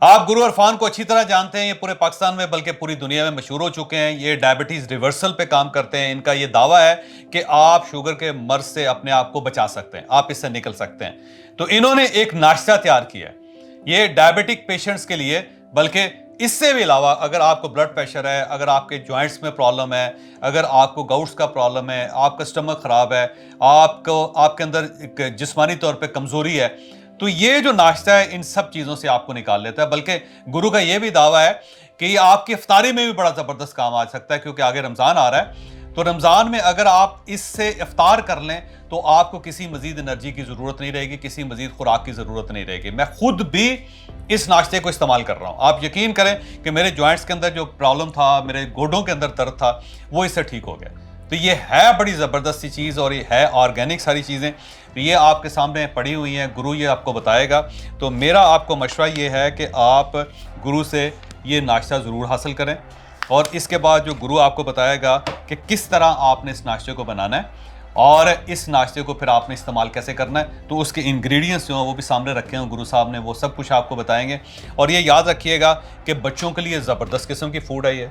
आप गुरु इरफान को अच्छी तरह जानते हैं। ये पूरे पाकिस्तान में बल्कि पूरी दुनिया में मशहूर हो चुके हैं। ये डायबिटीज़ रिवर्सल पे काम करते हैं। इनका ये दावा है कि आप शुगर के मर्ज से अपने आप को बचा सकते हैं, आप इससे निकल सकते हैं। तो इन्होंने एक नाश्ता तैयार किया है ये डायबिटिक पेशेंट्स के लिए, बल्कि इससे भी अलावा अगर आपको ब्लड प्रेशर है, अगर आपके जॉइंट्स में प्रॉब्लम है, अगर आपको गाउट्स का प्रॉब्लम है, आपका स्टमक खराब है, आपको आपके अंदर जिस्मानी तौर पे कमजोरी है, तो ये जो नाश्ता है इन सब चीज़ों से आपको निकाल लेता है। बल्कि गुरु का ये भी दावा है कि ये आपकी इफ्तारी में भी बड़ा ज़बरदस्त काम आ सकता है, क्योंकि आगे रमज़ान आ रहा है। तो रमज़ान में अगर आप इससे इफ्तार कर लें तो आपको किसी मज़ीद एनर्जी की ज़रूरत नहीं रहेगी, किसी मज़ीद खुराक की ज़रूरत नहीं रहेगी। मैं खुद भी इस नाश्ते को इस्तेमाल कर रहा हूँ। आप यकीन करें कि मेरे जॉइंट्स के अंदर जो प्रॉब्लम था, मेरे गोडों के अंदर दर्द था, वो इससे ठीक हो गया। तो ये है बड़ी ज़बरदस्त सी चीज़ और ये है ऑर्गेनिक सारी चीज़ें। तो ये आपके सामने पड़ी हुई हैं, गुरु ये आपको बताएगा। तो मेरा आपको मशवरा ये है कि आप गुरु से ये नाश्ता ज़रूर हासिल करें और इसके बाद जो गुरु आपको बताएगा कि किस तरह आपने इस नाश्ते को बनाना है और इस नाश्ते को फिर आपने इस्तेमाल कैसे करना है, तो उसके इंग्रेडिएंट्स जो हैं वो भी सामने रखे हैं गुरु साहब ने, वो सब कुछ आपको बताएंगे। और ये याद रखिएगा कि बच्चों के लिए ज़बरदस्त किस्म की फूड है ये,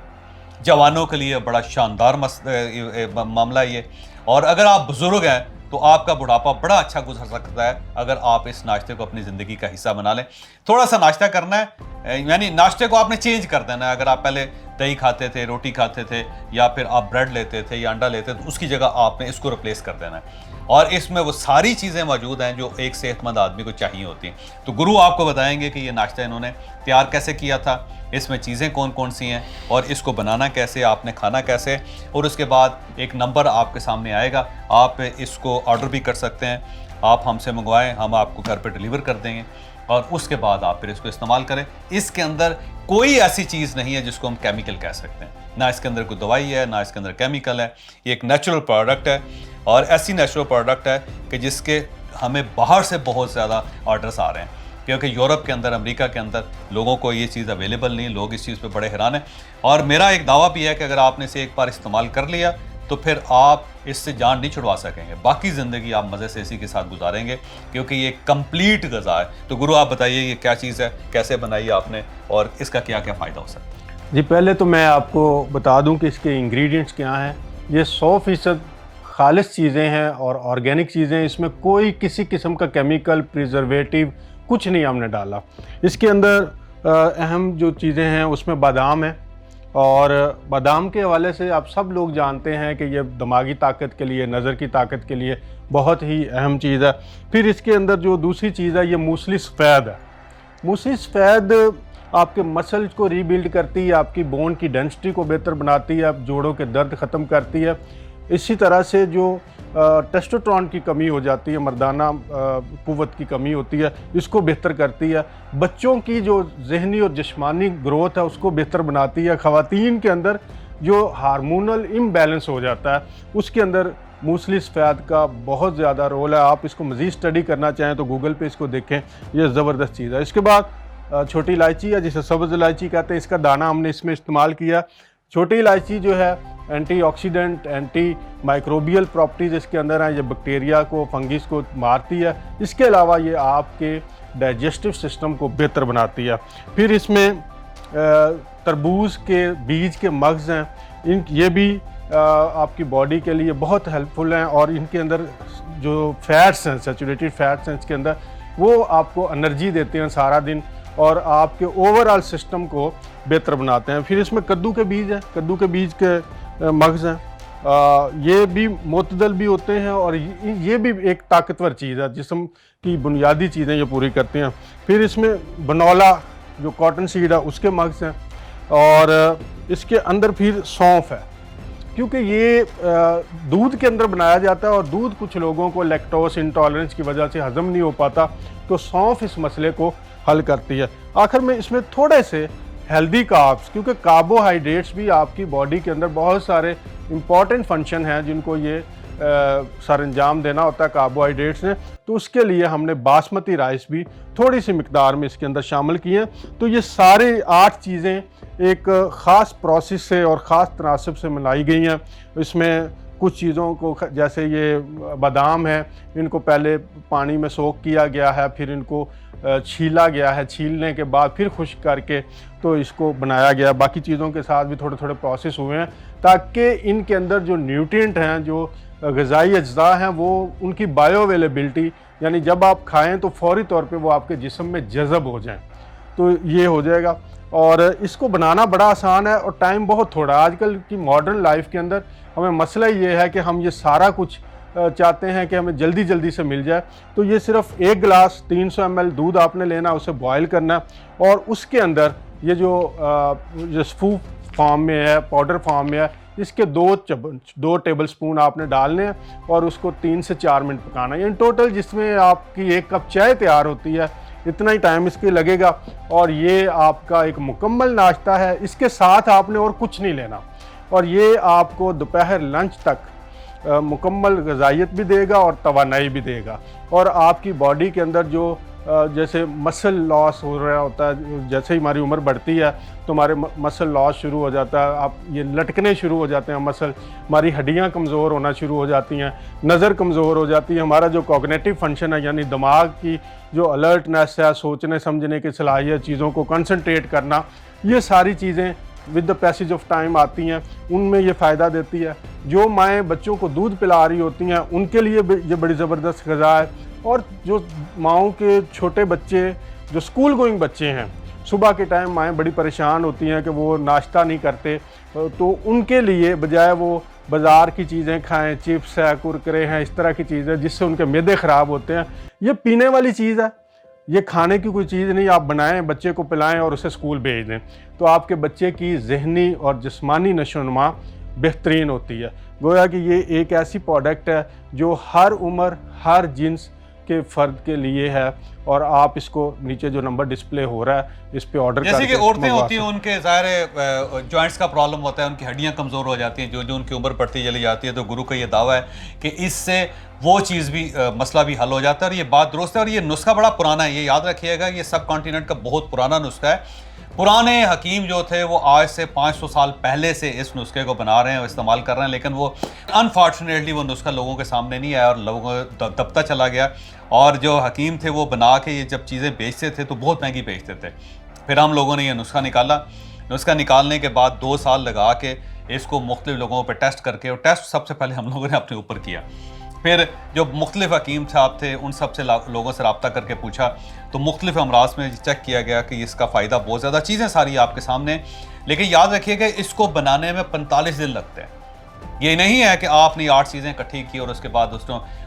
जवानों के लिए बड़ा शानदार मामला है ये, और अगर आप बुजुर्ग हैं तो आपका बुढ़ापा बड़ा अच्छा गुजर सकता है अगर आप इस नाश्ते को अपनी ज़िंदगी का हिस्सा बना लें। थोड़ा सा नाश्ता करना है, यानी नाश्ते को आपने चेंज कर देना है। अगर आप पहले दही खाते थे, रोटी खाते थे, या फिर आप ब्रेड लेते थे या अंडा लेते थे, तो उसकी जगह आपने इसको रिप्लेस कर देना है। और इसमें वो सारी चीज़ें मौजूद हैं जो एक सेहतमंद आदमी को चाहिए होती हैं। तो गुरु आपको बताएंगे कि ये नाश्ता इन्होंने तैयार कैसे किया था, इसमें चीज़ें कौन कौन सी हैं और इसको बनाना कैसे, आपने खाना कैसे। और उसके बाद एक नंबर आपके सामने आएगा, आप इसको ऑर्डर भी कर सकते हैं, आप हमसे मंगवाएं, हम आपको घर पे डिलीवर कर देंगे और उसके बाद आप फिर इसको इस्तेमाल करें। इसके अंदर कोई ऐसी चीज़ नहीं है जिसको हम केमिकल कह सकते हैं, ना इसके अंदर कोई दवाई है, ना इसके अंदर केमिकल है। ये एक नेचुरल प्रोडक्ट है और ऐसी नेचुरल प्रोडक्ट है कि जिसके हमें बाहर से बहुत ज़्यादा ऑर्डर्स आ रहे हैं, क्योंकि यूरोप के अंदर, अमेरिका के अंदर लोगों को ये चीज़ अवेलेबल नहीं, लोग इस चीज़ पे बड़े हैरान हैं। और मेरा एक दावा भी है कि अगर आपने इसे एक बार इस्तेमाल कर लिया तो फिर आप इससे जान नहीं छुड़वा सकेंगे, बाकी ज़िंदगी आप मज़े से इसी के साथ गुजारेंगे, क्योंकि ये कंप्लीट ग़िज़ा है। तो गुरु आप बताइए ये क्या चीज़ है, कैसे बनाई आपने और इसका क्या क्या फ़ायदा हो सकता है? जी, पहले तो मैं आपको बता दूं कि इसके इंग्रेडिएंट्स क्या हैं। ये 100% खालिस चीज़ें हैं और ऑर्गेनिक चीज़ें। इसमें कोई किसी किस्म का केमिकल, प्रिजर्वेटिव कुछ नहीं हमने डाला। इसके अंदर अहम जो चीज़ें हैं उसमें बादाम है, और बादाम के हवाले से आप सब लोग जानते हैं कि ये दिमागी ताकत के लिए, नज़र की ताकत के लिए बहुत ही अहम चीज़ है। फिर इसके अंदर जो दूसरी चीज़ है, ये मूसली सफ़ेद है। मूसली सफ़ेद आपके मसल्स को रीबिल्ड करती है, आपकी बोन की डेंसिटी को बेहतर बनाती है, आप जोड़ों के दर्द ख़त्म करती है। इसी तरह से जो टेस्टोस्टेरोन की कमी हो जाती है, मर्दाना कुव्वत की कमी होती है, इसको बेहतर करती है। बच्चों की जो जहनी और जिस्मानी ग्रोथ है उसको बेहतर बनाती है। ख़वातीन के अंदर जो हार्मोनल इम्बैलेंस हो जाता है उसके अंदर मूसली सफ़ेद का बहुत ज़्यादा रोल है। आप इसको मज़ीद स्टडी करना चाहें तो गूगल पे इसको देखें, ये ज़बरदस्त चीज़ है। इसके बाद छोटी इलायची है, जिसे सब्ज़ इलायची कहते हैं, इसका दाना हमने इसमें इस्तेमाल किया। छोटी इलायची जो है एंटीऑक्सीडेंट, एंटी माइक्रोबियल प्रॉपर्टीज़ इसके अंदर हैं, ये बैक्टीरिया को, फंगिस को मारती है। इसके अलावा ये आपके डाइजेस्टिव सिस्टम को बेहतर बनाती है। फिर इसमें तरबूज के बीज के मग्ज़ हैं, ये भी आपकी बॉडी के लिए बहुत हेल्पफुल हैं, और इनके अंदर जो फैट्स हैं, सैचुरेटेड फैट्स हैं इसके अंदर, वो आपको एनर्जी देते हैं सारा दिन और आपके ओवरऑल सिस्टम को बेहतर बनाते हैं। फिर इसमें कद्दू के बीज हैं, कद्दू के बीज के मग्ज़ हैं, ये भी मुतदल भी होते हैं और ये भी एक ताकतवर चीज़ है, जिस्म की बुनियादी चीज़ें ये पूरी करते हैं। फिर इसमें बनौला जो कॉटन सीड है उसके मग्ज़ हैं, और इसके अंदर फिर सौंफ है, क्योंकि ये दूध के अंदर बनाया जाता है और दूध कुछ लोगों को लैक्टोज इंटॉलरेंस की वजह से हज़म नहीं हो पाता, तो सौंफ इस मसले को हल करती है। आखिर में इसमें थोड़े से हेल्दी कार्ब्स, क्योंकि कार्बोहाइड्रेट्स भी आपकी बॉडी के अंदर बहुत सारे इंपॉर्टेंट फंक्शन हैं जिनको ये सरअंजाम देना होता है कार्बोहाइड्रेट्स ने, तो उसके लिए हमने बासमती राइस भी थोड़ी सी मिकदार में इसके अंदर शामिल किए हैं। तो ये सारे 8 चीज़ें एक ख़ास प्रोसेस से और ख़ास तनासब से मिलाई गई हैं। इसमें कुछ चीज़ों को जैसे ये बादाम है, इनको पहले पानी में सोक किया गया है, फिर इनको छीला गया है, छीलने के बाद फिर खुश्क करके तो इसको बनाया गया। बाकी चीज़ों के साथ भी थोड़े थोड़े प्रोसेस हुए हैं ताकि इनके अंदर जो न्यूट्रिएंट हैं, जो ग़िज़ाई अज्जा हैं, वो उनकी बायो अवेलेबिलिटी, यानी जब आप खाएं तो फौरी तौर पे वो आपके जिस्म में जज़ब हो जाएं, तो ये हो जाएगा। और इसको बनाना बड़ा आसान है और टाइम बहुत थोड़ा। आजकल की मॉडर्न लाइफ के अंदर हमें मसला ये है कि हम ये सारा कुछ चाहते हैं कि हमें जल्दी जल्दी से मिल जाए। तो ये सिर्फ 1 गिलास 300 ml दूध आपने लेना, उसे बॉयल करना और उसके अंदर ये जो स्पूफ फॉर्म में है, पाउडर फॉर्म में है, इसके 2 टेबल स्पून आपने डालने हैं और उसको 3 से 4 मिनट पकाना है। इन टोटल जिसमें आपकी 1 कप चाय तैयार होती है, इतना ही टाइम इसके लगेगा और ये आपका एक मुकम्मल नाश्ता है। इसके साथ आपने और कुछ नहीं लेना और ये आपको दोपहर लंच तक मुकम्मल ग़िज़ाइयत भी देगा और तवानाई भी देगा। और आपकी बॉडी के अंदर जो जैसे मसल लॉस हो रहा होता है, जैसे ही हमारी उम्र बढ़ती है तो हमारे मसल लॉस शुरू हो जाता है, आप ये लटकने शुरू हो जाते हैं मसल, हमारी हड्डियां कमज़ोर होना शुरू हो जाती हैं, नज़र कमज़ोर हो जाती है, हमारा जो कॉग्निटिव फंक्शन है यानी दिमाग की जो अलर्टनेस है, सोचने समझने की सलाहियत, चीज़ों को कंसंट्रेट करना, ये सारी चीज़ें with the passage of time आती हैं, उनमें ये फ़ायदा देती है। जो माएँ बच्चों को दूध पिला रही होती हैं उनके लिए ये बड़ी ज़बरदस्त ग़िज़ा है। और जो माओं के छोटे बच्चे, जो स्कूल गोइंग बच्चे हैं, सुबह के टाइम माएँ बड़ी परेशान होती हैं कि वो नाश्ता नहीं करते, तो उनके लिए बजाय वो बाज़ार की चीज़ें खाएं, चिप्स है, कुरकुरे हैं, इस तरह की चीज़ें जिससे उनके मैदे ख़राब होते हैं, ये पीने वाली चीज़ है, ये खाने की कोई चीज़ नहीं। आप बनाएं, बच्चे को पिलाएं और उसे स्कूल भेज दें तो आपके बच्चे की ज़हनी और जिस्मानी नशोनुमा बेहतरीन होती है। गोया कि ये एक ऐसी प्रोडक्ट है जो हर उम्र, हर जिन्स के फ़र्द के लिए है। और आप इसको नीचे जो नंबर डिस्प्ले हो रहा है इस पे ऑर्डर जैसे कि औरतें होती हैं, उनके ज़ाहिर जॉइंट्स का प्रॉब्लम होता है, उनकी हड्डियां कमज़ोर हो जाती हैं, जो उनकी उम्र बढ़ती चली जाती है, तो गुरु का ये दावा है कि इससे वो चीज़ भी मसला भी हल हो जाता है। और ये बात दुरुस्त है और ये नुस्खा बड़ा पुराना है, ये याद रखिएगा, ये सब कॉन्टिनेंट का बहुत पुराना नुस्खा है। पुराने हकीम जो थे वो आज से 500 साल पहले से इस नुस्खे को बना रहे हैं और इस्तेमाल कर रहे हैं, लेकिन वो अनफॉर्चुनेटली वो नुस्खा लोगों के सामने नहीं आया और लोगों को दबता चला गया। और जो हकीम थे वो बना के ये जब चीज़ें बेचते थे तो बहुत महंगी बेचते थे। फिर हम लोगों ने ये नुस्खा निकाला। नुस्खा निकालने के बाद 2 साल लगा के इसको मुख्तलिफ लोगों पर टेस्ट करके, और टेस्ट सबसे पहले हम लोगों ने अपने ऊपर किया। फिर जो मुख्तलिफ हकीम साहब थे उन सब से लोगों से रब्ता करके पूछा तो मुख्तलिफ अमराज में चेक किया गया कि इसका फ़ायदा बहुत ज़्यादा, चीज़ें सारी आपके सामने। लेकिन याद रखिएगा इसको बनाने में 45 दिन लगते हैं। ये नहीं है कि आपने 8 चीज़ें इकट्ठी की और उसके बाद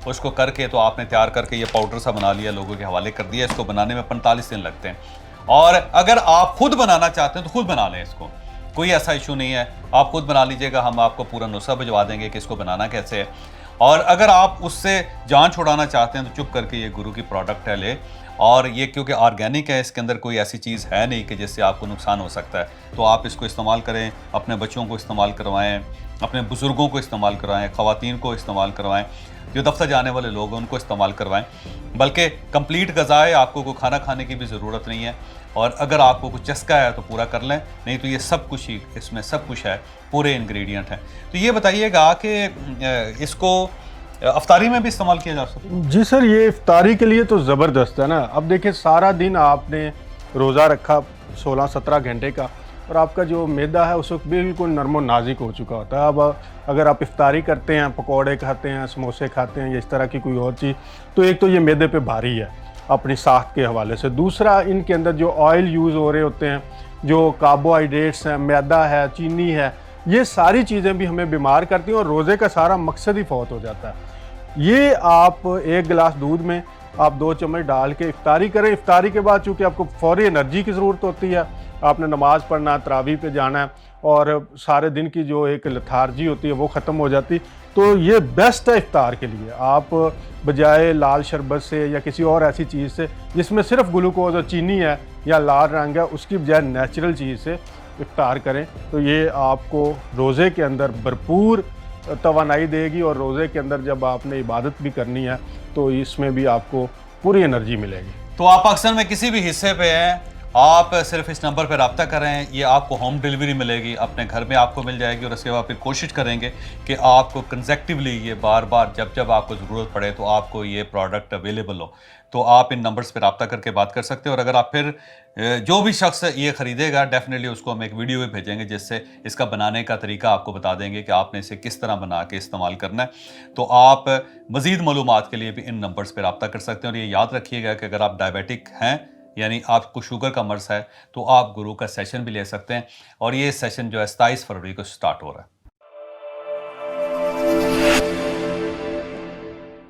उसको करके तो आपने तैयार करके ये पाउडर सा बना लिया, लोगों के हवाले कर दिया। इसको बनाने में 45 दिन लगते हैं। और अगर आप खुद बनाना चाहते हैं तो खुद बना लें, इसको कोई ऐसा इशू नहीं है, आप खुद बना लीजिएगा, हम आपको पूरा नुस्खा भिजवा देंगे कि इसको बनाना कैसे है। और अगर आप उससे जान छुड़ाना चाहते हैं तो चुप करके ये गुरु की प्रोडक्ट है ले। और ये क्योंकि ऑर्गेनिक है, इसके अंदर कोई ऐसी चीज़ है नहीं कि जिससे आपको नुकसान हो सकता है, तो आप इसको इस्तेमाल करें, अपने बच्चों को इस्तेमाल करवाएं, अपने बुज़ुर्गों को इस्तेमाल करवाएं, ख़वातीन को इस्तेमाल करवाएं, जो दफ्तर जाने वाले लोग हैं उनको इस्तेमाल करवाएं। बल्कि कंप्लीट ग़िज़ा है, आपको कोई खाना खाने की भी ज़रूरत नहीं है। और अगर आपको कुछ चस्का है तो पूरा कर लें, नहीं तो ये सब कुछ ही, इसमें सब कुछ है, पूरे इंग्रेडिएंट हैं। तो ये बताइएगा कि इसको अफ्तारी में भी इस्तेमाल किया जा सकता है? जी सर, ये इफ्तारी के लिए तो ज़बरदस्त है ना। अब देखिए सारा दिन आपने रोज़ा रखा 16-17 घंटे का और आपका जो मैदा है उस वक्त बिल्कुल नरम और नाजुक हो चुका होता है। अब अगर आप इफ्तारी करते हैं, पकौड़े खाते हैं, समोसे खाते हैं या इस तरह की कोई और चीज़, तो एक तो ये मैदे पे भारी है अपनी साख्त के हवाले से। दूसरा, इनके अंदर जो ऑयल यूज़ हो रहे होते हैं, जो कार्बोहाइड्रेट्स हैं, मैदा है, चीनी है, ये सारी चीज़ें भी हमें बीमार करती हैं और रोज़े का सारा मकसद ही फौत हो जाता है। ये आप 1 गिलास दूध में आप 2 चम्मच डाल के इफ्तारी करें। इफ्तारी के बाद चूँकि आपको फौरी एनर्जी की ज़रूरत होती है, आपने नमाज़ पढ़ना, तरावी पे जाना है और सारे दिन की जो एक लथार्जी होती है वो ख़त्म हो जाती, तो ये बेस्ट है इफ्तार के लिए। आप बजाय लाल शरबत से या किसी और ऐसी चीज़ से जिसमें सिर्फ ग्लूकोज और चीनी है या लाल रंग है, उसकी बजाय नेचुरल चीज़ से इफ्तार करें, तो ये आपको रोज़े के अंदर भरपूर तवानाई देगी। और रोज़े के अंदर जब आपने इबादत भी करनी है तो इसमें भी आपको पूरी एनर्जी मिलेगी। तो आप पाकिस्तान में किसी भी हिस्से पे हैं, आप सिर्फ इस नंबर पर रब्ता करें, ये आपको होम डिलीवरी मिलेगी, अपने घर में आपको मिल जाएगी और उसके बाद फिर कोशिश करेंगे कि आपको कंसेक्टिवली ये बार बार जब जब आपको ज़रूरत पड़े तो आपको ये प्रोडक्ट अवेलेबल हो। तो आप इन नंबर्स पर रब्ता करके बात कर सकते हो, और अगर आप फिर जो भी शख्स ये ख़रीदेगा डेफिनेटली उसको हम एक वीडियो भी भेजेंगे जिससे इसका बनाने का तरीका आपको बता देंगे कि आपने इसे किस तरह बना के इस्तेमाल करना है। तो आप मज़ीद मालूमात के लिए भी इन नंबर्स पर रब्ता कर सकते हैं। और ये याद रखिएगा कि अगर आप डायबिटिक हैं यानी आपको शुगर का मर्ज़ है तो आप गुरु का सेशन भी ले सकते हैं, और ये सेशन जो है 27 फरवरी को स्टार्ट हो रहा है।